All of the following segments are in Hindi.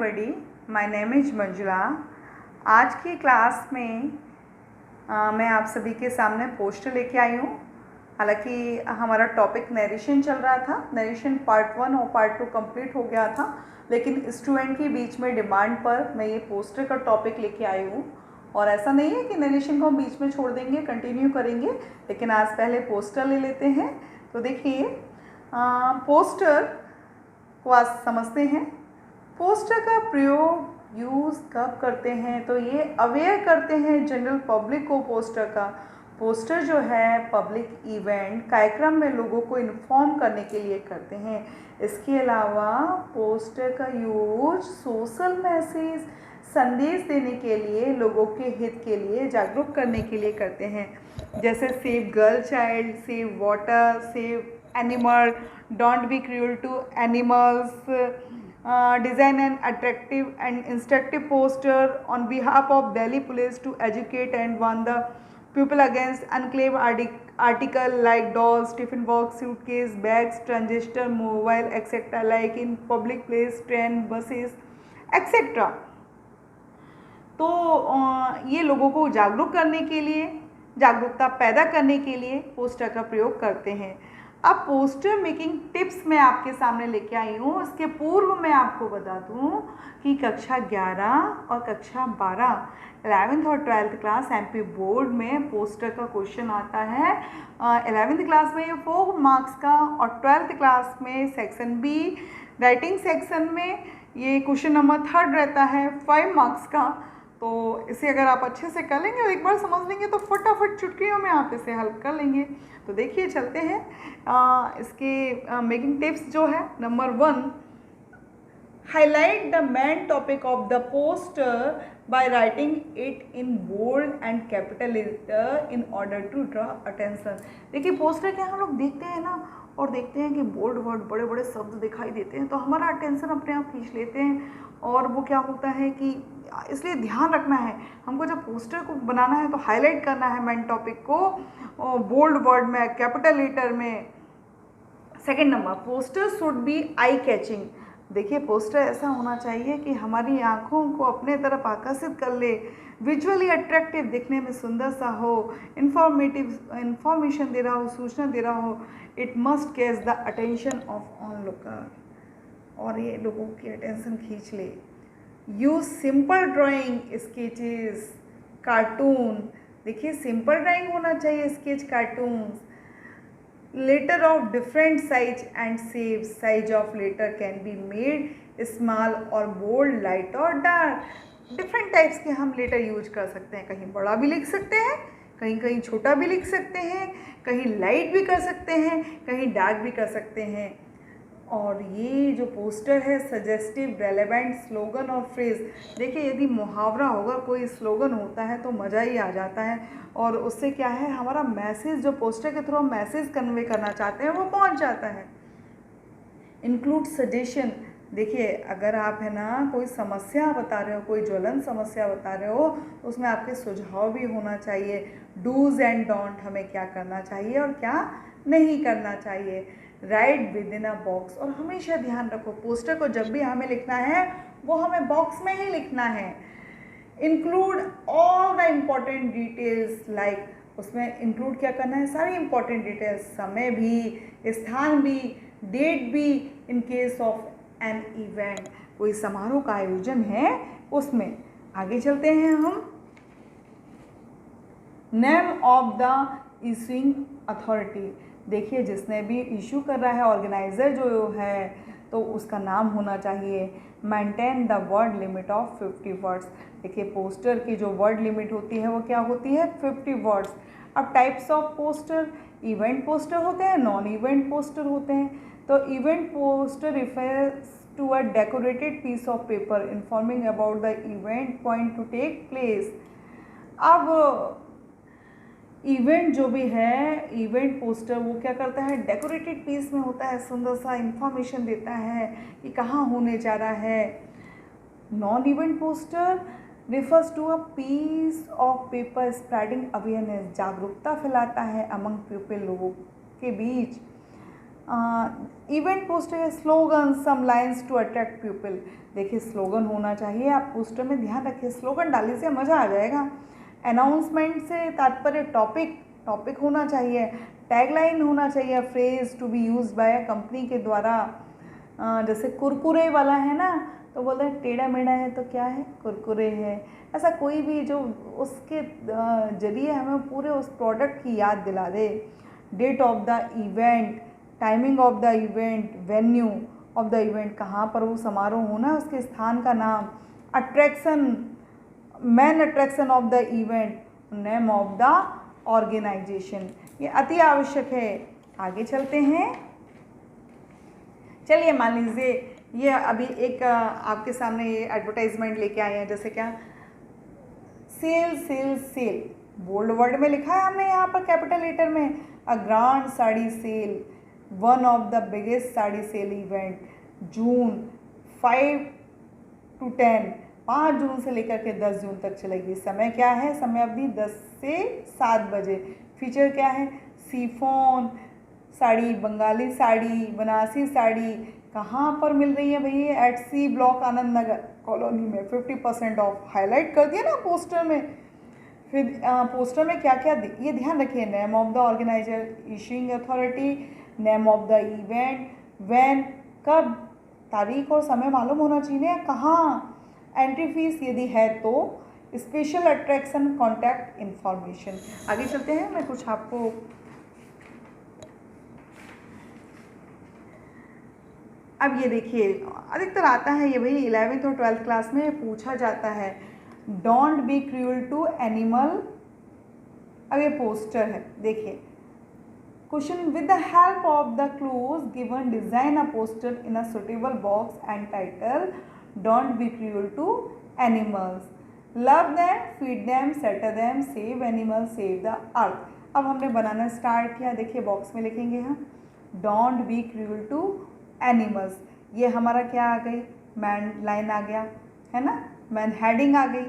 everybody, my name is Manjula. आज की क्लास में मैं आप सभी के सामने पोस्टर लेके आई हूँ। हालांकि हमारा टॉपिक नरेशन चल रहा था, नरेशन पार्ट 1 और पार्ट 2 कंप्लीट हो गया था, लेकिन स्टूडेंट के बीच में डिमांड पर मैं ये पोस्टर का टॉपिक लेके आई हूँ। और ऐसा नहीं है कि नरेशन को हम बीच में छोड़ देंगे, कंटिन्यू करेंगे, लेकिन आज पहले पोस्टर ले लेते हैं। तो देखिए, पोस्टर को आज समझते हैं। पोस्टर का प्रयोग यूज़ कब करते हैं, तो ये अवेयर करते हैं जनरल पब्लिक को। पोस्टर जो है पब्लिक इवेंट कार्यक्रम में लोगों को इन्फॉर्म करने के लिए करते हैं। इसके अलावा पोस्टर का यूज सोशल मैसेज संदेश देने के लिए, लोगों के हित के लिए, जागरूक करने के लिए करते हैं। जैसे save girl child, save water, save animal, don't be cruel to animals, design an attractive and instructive poster on behalf of Delhi police to educate and warn the people against unclaimed article like dolls, tiffin box, suitcase, bags, transistor, mobile, etc. like in public place, train, buses, etc. तो ये लोगों को जागरूक करने के लिए, जागरूकता पैदा करने के लिए पोस्टर का प्रयोग करते हैं। अब पोस्टर मेकिंग टिप्स मैं आपके सामने लेके आई हूँ। इसके पूर्व मैं आपको बता दूँ कि कक्षा 11 और कक्षा 12 11th और 12th क्लास एमपी बोर्ड में पोस्टर का क्वेश्चन आता है। 11th क्लास में ये 4 मार्क्स का और 12th क्लास में सेक्शन बी राइटिंग सेक्शन में ये क्वेश्चन नंबर 3 रहता है 5 मार्क्स का। तो इसे अगर आप अच्छे से कर लेंगे और एक बार समझ लेंगे तो फटाफट चुटकियों में आप इसे हल कर लेंगे। तो देखिए, चलते हैं इसके मेकिंग टिप्स जो है। Number 1, highlight the main topic of the poster by writing it in bold and capital letter in order to draw attention. देखिए, पोस्टर के हम लोग देखते हैं ना, और देखते हैं कि बोल्ड वर्ड, बड़े बड़े शब्द दिखाई देते हैं, तो हमारा अटेंशन अपने आप खींच लेते हैं। और वो क्या होता है कि इसलिए ध्यान रखना है हमको, जब पोस्टर को बनाना है तो हाईलाइट करना है मेन टॉपिक को बोल्ड वर्ड में, कैपिटल लेटर में। Second number, poster should be eye catching. देखिए, पोस्टर ऐसा होना चाहिए कि हमारी आँखों को अपने तरफ आकर्षित कर ले, विजुअली अट्रैक्टिव, दिखने में सुंदर सा हो, इंफॉर्मेशन दे रहा हो, सूचना दे रहा हो। It must catch the attention of onlooker, और ये लोगों की अटेंशन खींच ले। Use simple drawing, sketches, cartoon. देखिए, सिंपल ड्राइंग होना चाहिए, sketch, cartoons. Letter of different size and shape, size of letter can be made small और बोल्ड, लाइट और डार्क। डिफरेंट टाइप्स के हम लेटर यूज कर सकते हैं, कहीं बड़ा भी लिख सकते हैं, कहीं कहीं छोटा भी लिख सकते हैं, कहीं लाइट भी कर सकते हैं, कहीं डार्क भी कर सकते हैं। और ये जो पोस्टर है सजेस्टिव, रेलेवेंट, स्लोगन और फ्रेज। देखिए, यदि मुहावरा होगा, कोई स्लोगन होता है तो मज़ा ही आ जाता है, और उससे क्या है, हमारा मैसेज जो पोस्टर के थ्रू हम मैसेज कन्वे करना चाहते हैं वो पहुंच जाता है। Include suggestion. देखिए, अगर आप है ना कोई समस्या बता रहे हो, कोई ज्वलन समस्या बता रहे हो, तो उसमें आपके सुझाव भी होना चाहिए। डूज एंड डोंट, हमें क्या करना चाहिए और क्या नहीं करना चाहिए। Right with in a box, और हमेशा ध्यान रखो पोस्टर को जब भी हमें लिखना है वो हमें बॉक्स में ही लिखना है। Include all the important details, like उसमें इंक्लूड क्या करना है, सारी इम्पॉर्टेंट डिटेल्स, समय भी, स्थान भी, डेट भी, in case of an event, कोई समारोह का आयोजन है उसमें। आगे चलते हैं हम। Name of the issuing authority. देखिए, जिसने भी इशू कर रहा है, ऑर्गेनाइज़र जो है, तो उसका नाम होना चाहिए। Maintain the word limit of 50 words. देखिए, पोस्टर की जो वर्ड लिमिट होती है वो क्या होती है, 50 वर्ड्स। अब types of poster, event poster होते हैं, नॉन इवेंट पोस्टर होते हैं। तो event poster refers to a decorated piece of paper informing about the event point to take place. अब इवेंट जो भी है, इवेंट पोस्टर वो क्या करता है, डेकोरेटेड पीस में होता है, सुंदर सा इंफॉर्मेशन देता है कि कहाँ होने जा रहा है। Non event poster refers to a piece of paper spreading awareness, जागरूकता फैलाता है among people, लोगों के बीच। इवेंट पोस्टर है slogan, some lines to attract people. देखिए स्लोगन होना चाहिए, आप पोस्टर में ध्यान रखिए, स्लोगन डालने से मज़ा आ जाएगा। अनाउंसमेंट से तात्पर्य टॉपिक होना चाहिए। टैगलाइन होना चाहिए, phrase to be use by company के द्वारा। जैसे कुरकुरे वाला है ना, तो बोलते हैं टेढ़ा मेढ़ा है तो क्या है, कुरकुरे है। ऐसा कोई भी जो उसके जरिए हमें पूरे उस प्रोडक्ट की याद दिला दे। Date of the event, timing of the event, venue of the event, कहाँ पर वो समारोह होना है उसके स्थान का नाम। Attraction, main attraction of the event, name of the organisation, ये अति आवश्यक है। आगे चलते हैं। चलिए मान लीजिए ये अभी एक आपके सामने ये एडवर्टाइजमेंट लेके आए हैं, जैसे क्या sale sale sale, bold word में लिखा है हमने यहाँ पर कैपिटल लेटर में, a grand sari sale, one of the biggest sari sale event, June 5 to 10, 5 जून से लेकर के 10 जून तक चलेगी। समय क्या है, समय अवधि 10 से 7 बजे। फीचर क्या है, सीफोन साड़ी, बंगाली साड़ी, बनारसी साड़ी। कहाँ पर मिल रही है भैया, eight C block Anand Nagar colony में, 50% ऑफ। हाईलाइट कर दिया ना पोस्टर में। फिर पोस्टर में क्या क्या ये ध्यान रखिए, name of the organiser, issuing authority, name of the event, when, कब, तारीख और समय मालूम होना चाहिए, कहाँ, एंट्री फीस यदि है तो, स्पेशल अट्रैक्शन, कॉन्टैक्ट इन्फॉर्मेशन। आगे चलते हैं, मैं कुछ आपको अब ये देखिए अधिकतर आता है ये भाई 11th और 12th क्लास में पूछा जाता है, don't be cruel to animal. अब ये पोस्टर है, देखिए question, with the help of the clues given design a poster in a suitable box and title, don't be cruel to animals, love them, feed them, shelter them, save animal, save the earth. अब हमने बनाना स्टार्ट किया, देखिए बॉक्स में लिखेंगे हम, don't be cruel to animals. ये हमारा क्या आ गई, मैन लाइन आ गया है ना, मैन हेडिंग आ गई।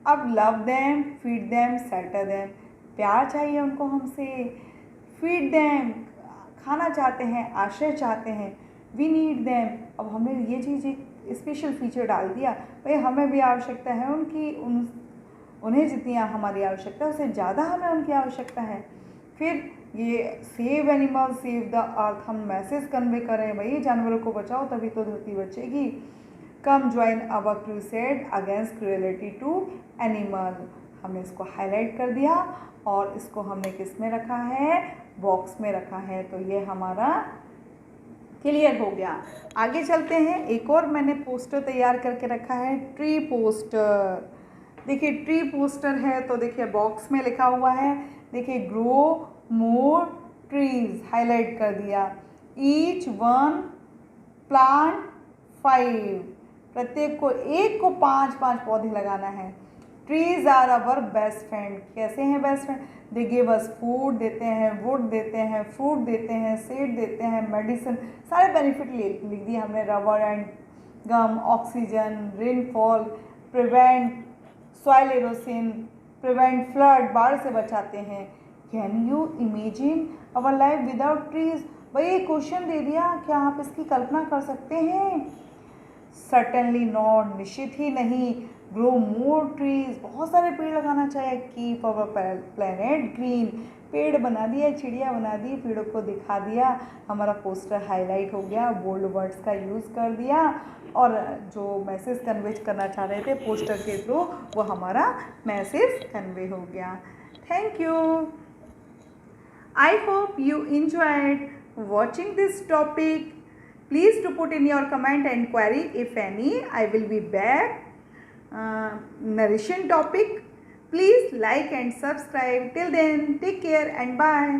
अब love them, feed them, shelter them, प्यार चाहिए उनको हमसे। फीड देम, खाना चाहते हैं, आश्रय चाहते हैं। वी नीड देम, अब हमने ये चीज़ एक स्पेशल फीचर डाल दिया, भाई हमें भी आवश्यकता है उनकी, उन्हें जितनी हमारी आवश्यकता है उससे ज़्यादा हमें उनकी आवश्यकता है। फिर ये सेव एनिमल, सेव द अर्थ, हम मैसेज कन्वे करें, भाई जानवरों को बचाओ तभी तो धरती बचेगी। Come join our crusade against cruelty to animal, हमने इसको हाईलाइट कर दिया और इसको हमने किस में रखा है, बॉक्स में रखा है। तो ये हमारा क्लियर हो गया। आगे चलते हैं, एक और मैंने पोस्टर तैयार करके रखा है, ट्री पोस्टर। देखिए ट्री पोस्टर है तो देखिए बॉक्स में लिखा हुआ है, देखिए ग्रो मोर ट्रीज, हाईलाइट कर दिया। ईच वन प्लांट 5, प्रत्येक को एक को 5-5 पौधे लगाना है। Trees are our best friend, कैसे हैं best friend, they give us food, देते हैं वुड, देते हैं फ्रूट, देते हैं सीड, देते हैं मेडिसिन, सारे बेनिफिट लिख दिए हमने। Rubber and gum, oxygen, rainfall, prevent soil erosion, prevent flood, बाढ़ से बचाते हैं। Can you imagine our life without trees, भाई क्वेश्चन दे दिया, क्या आप इसकी कल्पना कर सकते हैं? सर्टेनली नॉट, निश्चित ही नहीं। ग्रो मोर ट्रीज, बहुत सारे पेड़ लगाना चाहिए। कीप अवर प्लेनेट ग्रीन, पेड़ बना दिया, चिड़िया बना दी, पेड़ों को दिखा दिया, हमारा पोस्टर हाईलाइट हो गया, बोल्ड वर्ड्स का यूज़ कर दिया और जो मैसेज कन्वे करना चाह रहे थे पोस्टर के थ्रू वो हमारा मैसेज कन्वे हो गया। Thank you. I hope you enjoyed watching this topic. Please to put in your comment and query if any. I will be back. Narration topic. Please like and subscribe. Till then, take care and bye.